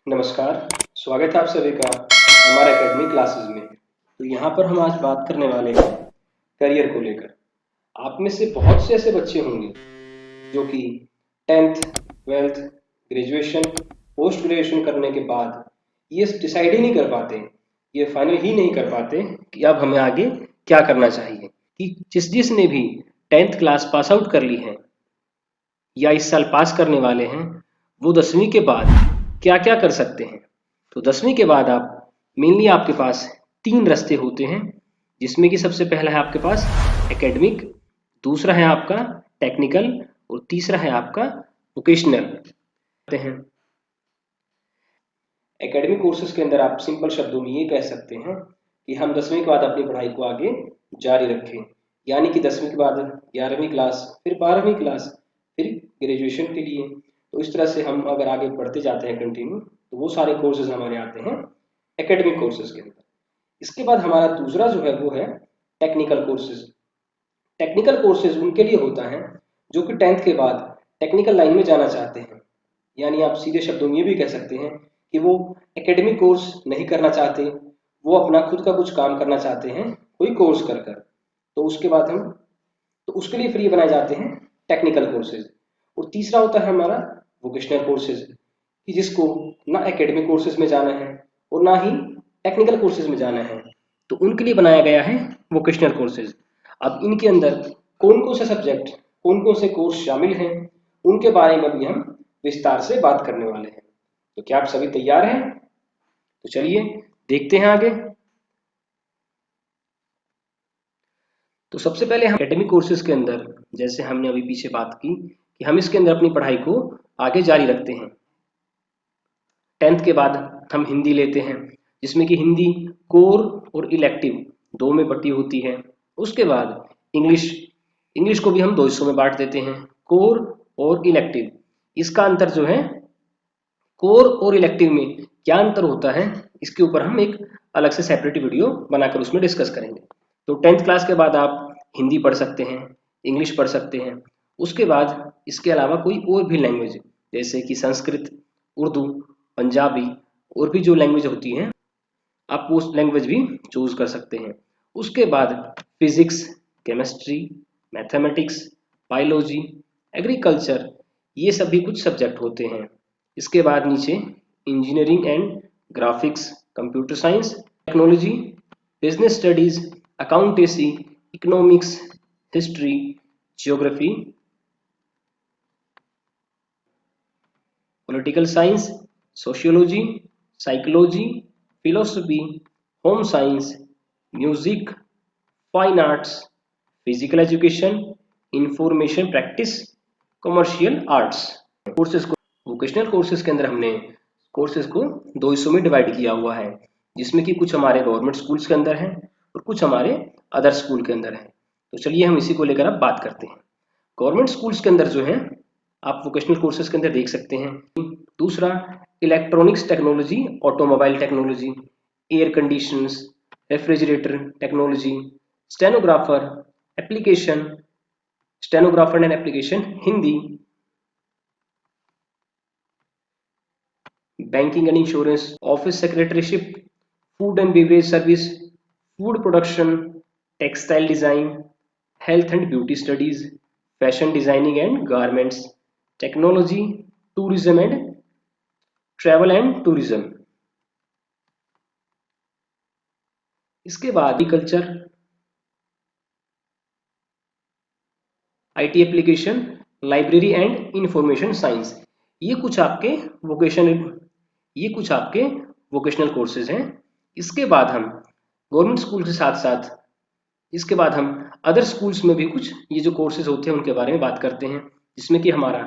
नमस्कार, स्वागत है आप सभी का हमारे एकेडमिक क्लासेस में। तो यहाँ पर हम आज बात करने वाले हैं करियर को लेकर। आप में से बहुत से ऐसे बच्चे होंगे जो कि 10th, 12th, graduation, post graduation करने के बाद ये डिसाइड ही नहीं कर पाते, ये फाइनल ही नहीं कर पाते कि अब हमें आगे क्या करना चाहिए। कि जिसने भी 10th क्लास पास आउट कर ली है या इस साल पास करने वाले हैं, वो 10वीं के बाद क्या क्या कर सकते हैं। तो 10वीं के बाद आप मेनली आपके पास 3 रास्ते होते हैं, जिसमें कि सबसे पहला है आपके पास एकेडमिक, दूसरा है आपका टेक्निकल और तीसरा है आपका वोकेशनल हैं। एकेडमिक कोर्सेज के अंदर आप सिंपल शब्दों में ये कह सकते हैं कि हम 10वीं के बाद अपनी पढ़ाई को आगे जारी रखें, यानी कि 10वीं के बाद 11वीं क्लास, फिर 12वीं क्लास, फिर ग्रेजुएशन के लिए। तो इस तरह से हम अगर आगे बढ़ते जाते हैं कंटिन्यू, तो वो सारे कोर्सेज हमारे आते हैं एकेडमिक कोर्सेज के अंदर। इसके बाद हमारा दूसरा जो है वो है टेक्निकल कोर्सेज। टेक्निकल कोर्सेज उनके लिए होता है जो कि 10th के बाद टेक्निकल लाइन में जाना चाहते हैं, यानी आप सीधे शब्दों में ये भी कह सकते हैं कि वो एकेडमिक कोर्स नहीं करना चाहते, वो अपना खुद का कुछ काम करना चाहते हैं कोई कोर्स कर कर। तो उसके बाद हम तो उसके लिए फ्री बनाए जाते हैं टेक्निकल कोर्सेज। और तीसरा होता है हमारा वोकेशनल कोर्सेज, कि जिसको ना एकेडमिक कोर्सेज में जाना है और ना ही टेक्निकल कोर्सेज में जाना है, तो उनके लिए बनाया गया है वोकेशनल कोर्सेज। अब इनके अंदर कौन कौन से सब्जेक्ट, कौन कौन से कोर्स शामिल हैं, उनके बारे में भी हम विस्तार से बात करने वाले हैं। तो क्या आप सभी तैयार हैं? तो चलिए देखते हैं आगे। तो सबसे पहले हम एकेडमिक कोर्सेज के अंदर, जैसे हमने अभी पीछे बात की कि हम इसके अंदर अपनी पढ़ाई को आगे जारी रखते हैं। 10th के बाद हम हिंदी लेते हैं, जिसमें कि हिंदी कोर और इलेक्टिव दो में बटी होती है। उसके बाद इंग्लिश को भी हम दो हिस्सों में बांट देते हैं, कोर और इलेक्टिव। इसका अंतर जो है, कोर और इलेक्टिव में क्या अंतर होता है, इसके ऊपर हम एक अलग से सेपरेट वीडियो बनाकर उसमें डिस्कस करेंगे। तो 10th क्लास के बाद आप हिंदी पढ़ सकते हैं, इंग्लिश पढ़ सकते हैं। उसके बाद इसके अलावा कोई और भी लैंग्वेज, जैसे कि संस्कृत, उर्दू, पंजाबी और भी जो लैंग्वेज होती हैं, आप वो लैंग्वेज भी चूज कर सकते हैं। उसके बाद physics, chemistry, mathematics, biology, agriculture, ये सभी कुछ सब्जेक्ट होते हैं। इसके बाद नीचे engineering and graphics, computer science, technology, business studies, accountancy, economics, history, geography, political science, sociology, psychology, philosophy, home science, music, fine arts, physical education, information practice, commercial arts. Courses को vocational courses के अंदर हमने courses को दो हिस्सों में divide किया हुआ है, जिसमें कि कुछ हमारे गवर्नमेंट स्कूल्स के अंदर हैं और कुछ हमारे अदर स्कूल के अंदर हैं। तो चलिए हम इसी को लेकर अब बात करते हैं। गवर्नमेंट स्कूल्स के अंदर जो है आप वोकेशनल कोर्सेज के अंदर देख सकते हैं, दूसरा electronics technology, automobile technology, air conditions, refrigerator technology, stenographer application, stenographer and application Hindi, banking and insurance, office secretaryship, food and beverage service, food production, textile design, health and beauty studies, fashion designing and garments, technology, tourism and travel and tourism. इसके बाद agriculture, IT application, library and information science. ये कुछ आपके vocational courses हैं। इसके बाद हम government school के साथ साथ इसके बाद हम अदर स्कूल्स में भी कुछ ये जो कोर्सेज होते हैं उनके बारे में बात करते हैं, जिसमें कि हमारा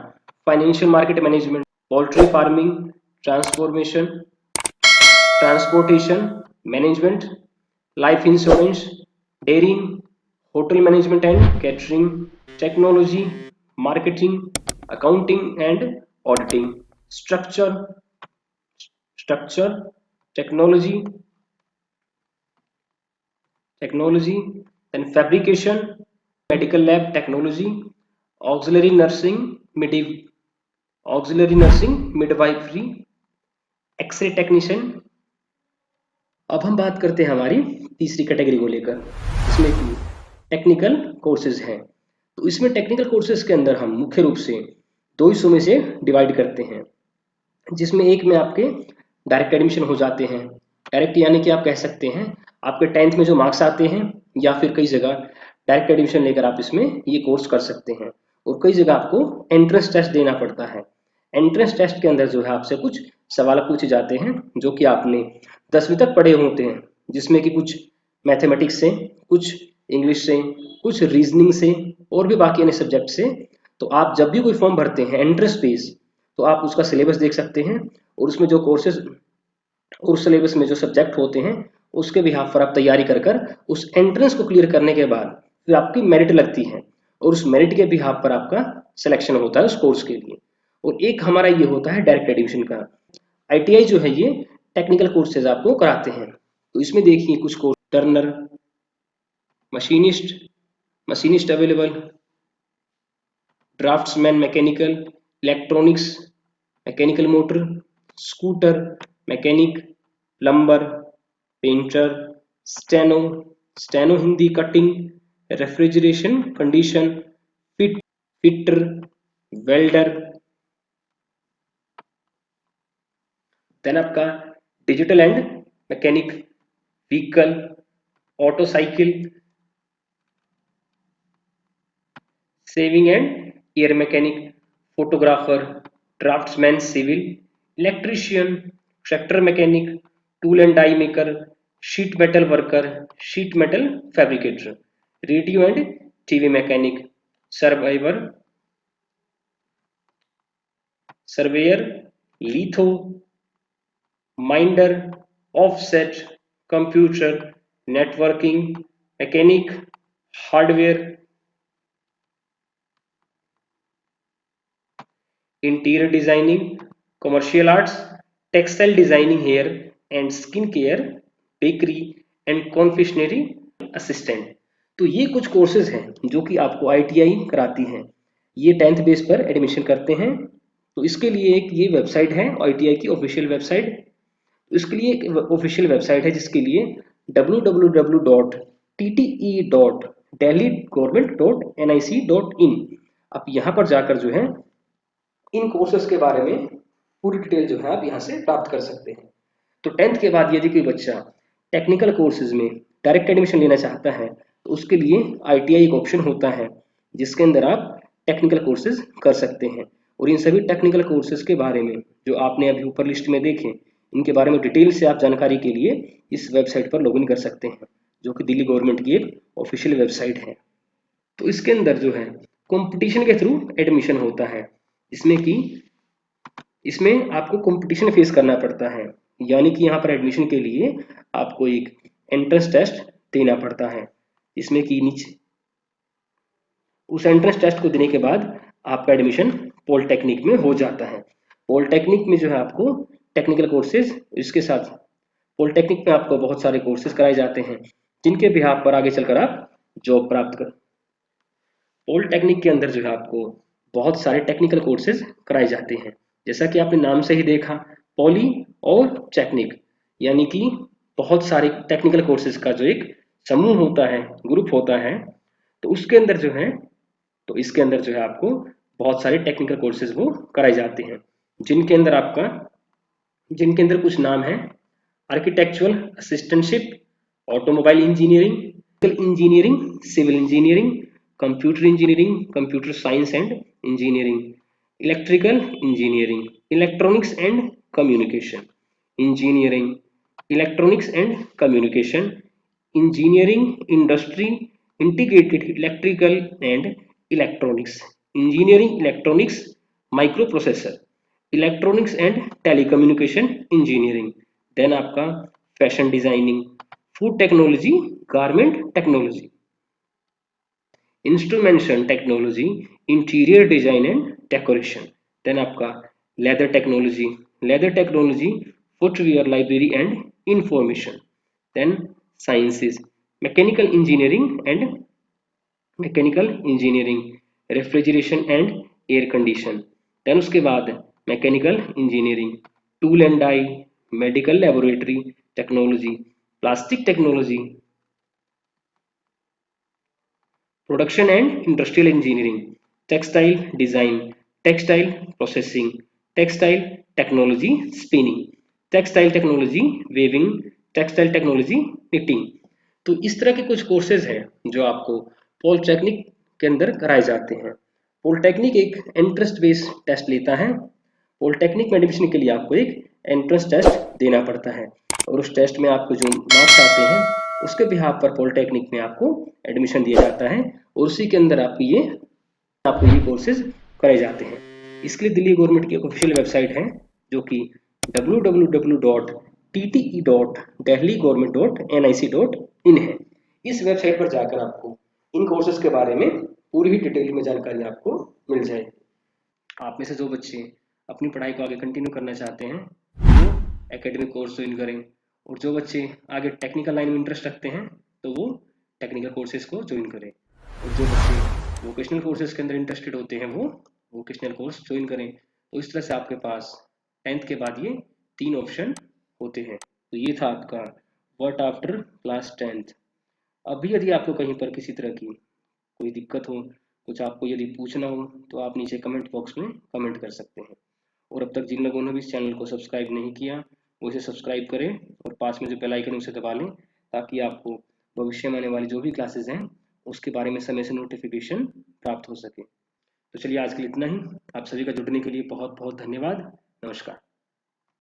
financial market management, poultry farming, transportation management, life insurance, dairying, hotel management and catering, technology, marketing, accounting and auditing, structure technology, then fabrication, medical lab technology, auxiliary nursing, midwifery, x ray technician. अब हम बात करते हैं हमारी तीसरी category को लेकर, इसमें कि टेक्निकल कोर्सेज हैं। तो इसमें टेक्निकल कोर्सेज के अंदर हम मुख्य रूप से दो हिस्सों में से डिवाइड करते हैं, जिसमें एक में आपके डायरेक्ट एडमिशन हो जाते हैं। डायरेक्ट यानी कि आप कह सकते हैं आपके 10th में जो मार्क्स आते हैं, या फिर कई जगह डायरेक्ट एडमिशन लेकर आप इसमें ये कोर्स कर सकते हैं। और कई जगह आपको एंट्रेंस टेस्ट देना पड़ता है। एंट्रेंस टेस्ट के अंदर जो है आपसे कुछ सवाल पूछे जाते हैं जो कि आपने 10वीं तक पढ़े होते हैं, जिसमें कि कुछ मैथमेटिक्स से, कुछ इंग्लिश से, कुछ रीजनिंग से और भी बाकी अन्य सब्जेक्ट से। तो आप जब भी कोई फॉर्म भरते हैं एंट्रेंस बेस, तो आप उसका सिलेबस देख सकते हैं और उसमें जो कोर्सेज और उस सिलेबस में जो सब्जेक्ट होते हैं उसके बिहाफ पर आप तैयारी कर कर उस एंट्रेंस को क्लियर करने के बाद फिर आपकी मेरिट लगती है और उस मेरिट के बिहाफ पर आपका सिलेक्शन होता है उस कोर्स के लिए। और एक हमारा ये होता है डायरेक्ट एडमिशन का। आईटीआई जो है ये टेक्निकल कोर्सेज आपको कराते हैं। तो इसमें देखिए कुछ course, turner, machinist available, draftsman mechanical, electronics, mechanical motor, scooter mechanic, plumber, painter, steno Hindi cutting, refrigeration condition, fitter, welder. Then आपका digital and mechanic, vehicle, auto cycle, saving and air mechanic, photographer, draftsman civil, electrician, tractor mechanic, tool and die maker, sheet metal worker, sheet metal fabricator, radio and TV mechanic, surveyor, litho, minder, offset, computer, networking, mechanic, hardware, interior designing, commercial arts, textile designing, hair and skin care, bakery and confectionery assistant. तो ये कुछ courses हैं जो कि आपको ITI कराती हैं। ये 10th बेस पर एडमिशन करते हैं। तो इसके लिए एक ये वेबसाइट है आईटीआई की ऑफिशियल वेबसाइट। तो इसके लिए एक ऑफिशियल वेबसाइट है जिसके लिए www.tte.delhigovernment.nic.in। आप यहाँ पर जाकर जो है इन कोर्सेज के बारे में पूरी डिटेल जो है आप यहाँ से प्राप्त कर सकते हैं। तो 10th के बाद यदि कोई बच्चा टेक्निकल कोर्सेज में डायरेक्ट एडमिशन लेना चाहता है तो उसके लिए आईटीआई एक ऑप्शन होता है जिसके अंदर आप टेक्निकल कोर्सेज कर सकते हैं। और इन सभी टेक्निकल कोर्सेज के बारे में जो आपने अभी ऊपर लिस्ट में देखे, इनके बारे में डिटेल से आप जानकारी के लिए इस वेबसाइट पर लॉगिन कर सकते हैं, जो कि दिल्ली गवर्नमेंट की एक ऑफिशियल वेबसाइट है। तो इसके अंदर जो है कंपटीशन के थ्रू एडमिशन होता है, इसमें आपको कंपटीशन फेस करना पड़ता है। यानी कि यहाँ पर एडमिशन के लिए आपको एक एंट्रेंस टेस्ट देना पड़ता है, इसमें कि नीचे उस एंट्रेंस टेस्ट को देने के बाद आपका एडमिशन पॉलिटेक्निक में हो जाता है। पॉलिटेक्निक में जो है आपको टेक्निकल कोर्सेज, इसके साथ पॉलिटेक्निक में आपको बहुत सारे कोर्सेज कराए जाते हैं जिनके बिहाफ पर आगे चलकर आप जॉब प्राप्त कर। पॉलिटेक्निक के अंदर जो है आपको बहुत सारे टेक्निकल कोर्सेज कराए जाते हैं, जैसा कि आपने नाम से ही देखा, पॉली और टेक्निक, यानी कि बहुत सारे टेक्निकल कोर्सेज का जो एक समूह होता है, ग्रुप होता है। तो उसके अंदर जो है, तो इसके अंदर जो है आपको बहुत सारे टेक्निकल कोर्सेज वो कराए जाते हैं, जिनके अंदर कुछ नाम है: architectural assistantship, automobile engineering, civil engineering, computer engineering, computer science and engineering, electrical engineering, electronics and communication engineering, electronics and communication engineering, industry, integrated electrical and electronics engineering, electronics, micro processor, electronics and telecommunication engineering. Then आपका fashion designing, food technology, garment technology, instrumentation technology, interior design and decoration. Then आपका leather technology, footwear, library and information. Then sciences, mechanical engineering, refrigeration and air condition. Then उसके बाद mechanical engineering, tool and die, medical laboratory technology, plastic technology, production and industrial engineering, textile design, textile processing, textile technology spinning, textile technology weaving, textile technology knitting. तो इस तरह के कुछ courses हैं जो आपको पॉलिटेक्निक के अंदर कराए जाते हैं। पॉलिटेक्निक एक एंट्रेंस बेस्ड टेस्ट लेता है। पॉलिटेक्निक में एडमिशन के लिए आपको एक एंट्रेंस टेस्ट देना पड़ता है और उस टेस्ट में आपको जो मार्क्स आते हैं उसके बिहाफ पर पॉलिटेक्निक में आपको एडमिशन दिया जाता है और उसी के अंदर आपको ये कोर्सेज कराए जाते हैं। इसके लिए दिल्ली गवर्नमेंट की एक ऑफिशियल वेबसाइट है जो कि www.tte.delhigovernment.nic.in है। इस वेबसाइट पर जाकर आपको इन कोर्सेज के बारे में पूरी ही डिटेल में जानकारी आपको मिल जाएगी। आप में से जो बच्चे अपनी पढ़ाई को आगे कंटिन्यू करना चाहते हैं वो एकेडमिक कोर्स ज्वाइन करें और जो बच्चे आगे टेक्निकल लाइन में इंटरेस्ट रखते हैं तो वो टेक्निकल कोर्सेज को ज्वाइन करें और जो बच्चे वोकेशनल कोर्सेज के अंदर इंटरेस्टेड होते हैं वो वोकेशनल कोर्स ज्वाइन करें। तो इस तरह से आपके पास 10th के बाद ये 3 ऑप्शन होते हैं। तो ये था आपका व्हाट आफ्टर क्लास 10th। अभी यदि आपको कहीं पर किसी तरह की कोई दिक्कत हो, कुछ आपको यदि पूछना हो तो आप नीचे कमेंट बॉक्स में कमेंट कर सकते हैं। और अब तक जिन लोगों ने भी इस चैनल को सब्सक्राइब नहीं किया वो इसे सब्सक्राइब करें और पास में जो बेल आइकन है उसे दबा लें ताकि आपको भविष्य में आने वाली जो भी क्लासेस हैं उसके बारे में समय से नोटिफिकेशन प्राप्त हो सके। तो चलिए आज के लिए इतना ही। आप सभी का जुड़ने के लिए बहुत बहुत धन्यवाद। नमस्कार।